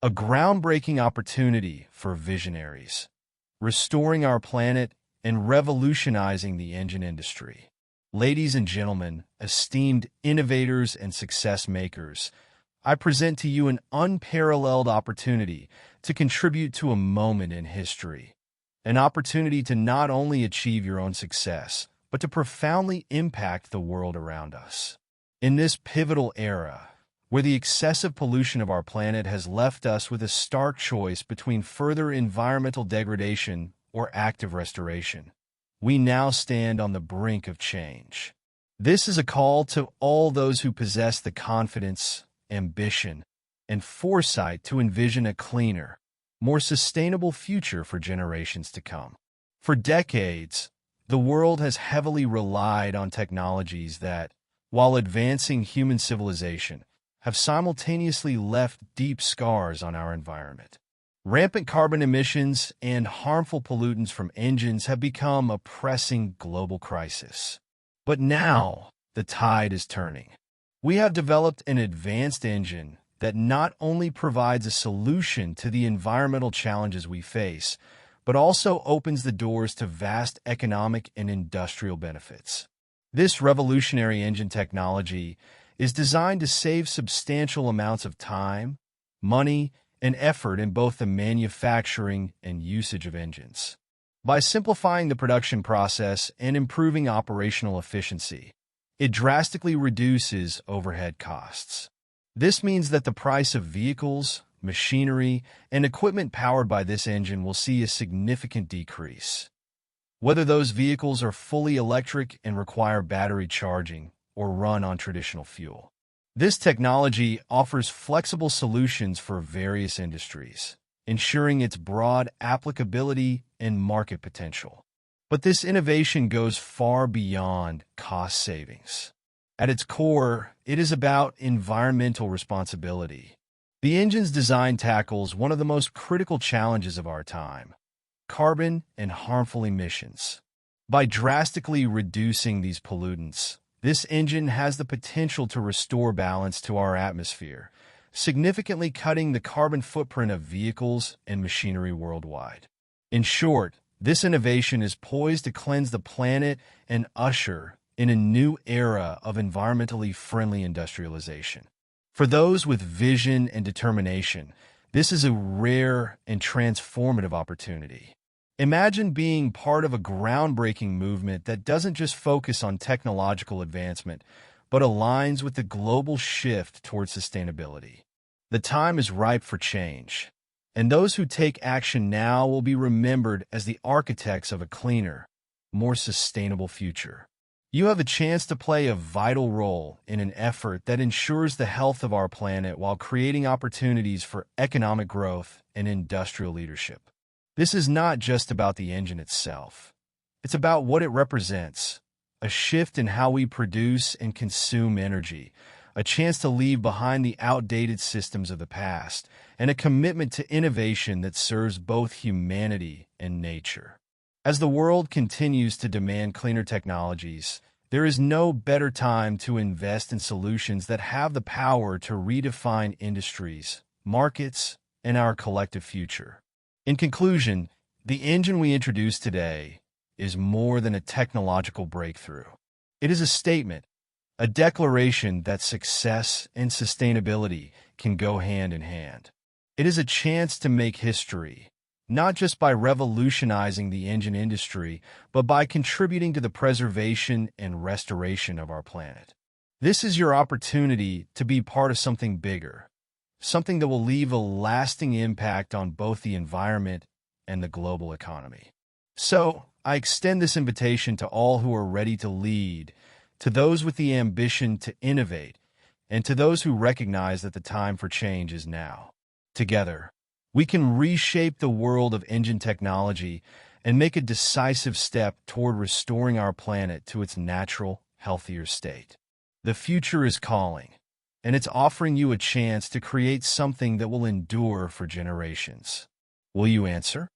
a groundbreaking opportunity for visionaries, restoring our planet and revolutionizing the engine industry. Ladies and gentlemen, esteemed innovators and success makers, I present to you an unparalleled opportunity to contribute to a moment in history, an opportunity to not only achieve your own success, but to profoundly impact the world around us. In this pivotal era, where the excessive pollution of our planet has left us with a stark choice between further environmental degradation or active restoration, we now stand on the brink of change. This is a call to all those who possess the confidence, ambition, and foresight to envision a cleaner, more sustainable future for generations to come. For decades, the world has heavily relied on technologies that, while advancing human civilization, have simultaneously left deep scars on our environment. Rampant carbon emissions and harmful pollutants from engines have become a pressing global crisis. But now, the tide is turning. We have developed an advanced engine that not only provides a solution to the environmental challenges we face, but also opens the doors to vast economic and industrial benefits. This revolutionary engine technology is designed to save substantial amounts of time, money, and effort in both the manufacturing and usage of engines. By simplifying the production process and improving operational efficiency, it drastically reduces overhead costs. This means that the price of vehicles, machinery, and equipment powered by this engine will see a significant decrease. Whether those vehicles are fully electric and require battery charging or run on traditional fuel. This technology offers flexible solutions for various industries, ensuring its broad applicability and market potential. But this innovation goes far beyond cost savings. At its core, it is about environmental responsibility. The engine's design tackles one of the most critical challenges of our time: carbon and harmful emissions. By drastically reducing these pollutants, this engine has the potential to restore balance to our atmosphere, significantly cutting the carbon footprint of vehicles and machinery worldwide. In short, this innovation is poised to cleanse the planet and usher in a new era of environmentally friendly industrialization. For those with vision and determination, this is a rare and transformative opportunity. Imagine being part of a groundbreaking movement that doesn't just focus on technological advancement, but aligns with the global shift towards sustainability. The time is ripe for change, and those who take action now will be remembered as the architects of a cleaner, more sustainable future. You have a chance to play a vital role in an effort that ensures the health of our planet while creating opportunities for economic growth and industrial leadership. This is not just about the engine itself. It's about what it represents: a shift in how we produce and consume energy, a chance to leave behind the outdated systems of the past, and a commitment to innovation that serves both humanity and nature. As the world continues to demand cleaner technologies, there is no better time to invest in solutions that have the power to redefine industries, markets, and our collective future. In conclusion, the engine we introduced today is more than a technological breakthrough. It is a statement, a declaration that success and sustainability can go hand in hand. It is a chance to make history, not just by revolutionizing the engine industry, but by contributing to the preservation and restoration of our planet. This is your opportunity to be part of something bigger, something that will leave a lasting impact on both the environment and the global economy. So, I extend this invitation to all who are ready to lead, to those with the ambition to innovate, and to those who recognize that the time for change is now. Together, we can reshape the world of engine technology and make a decisive step toward restoring our planet to its natural, healthier state. The future is calling, and it's offering you a chance to create something that will endure for generations. Will you answer?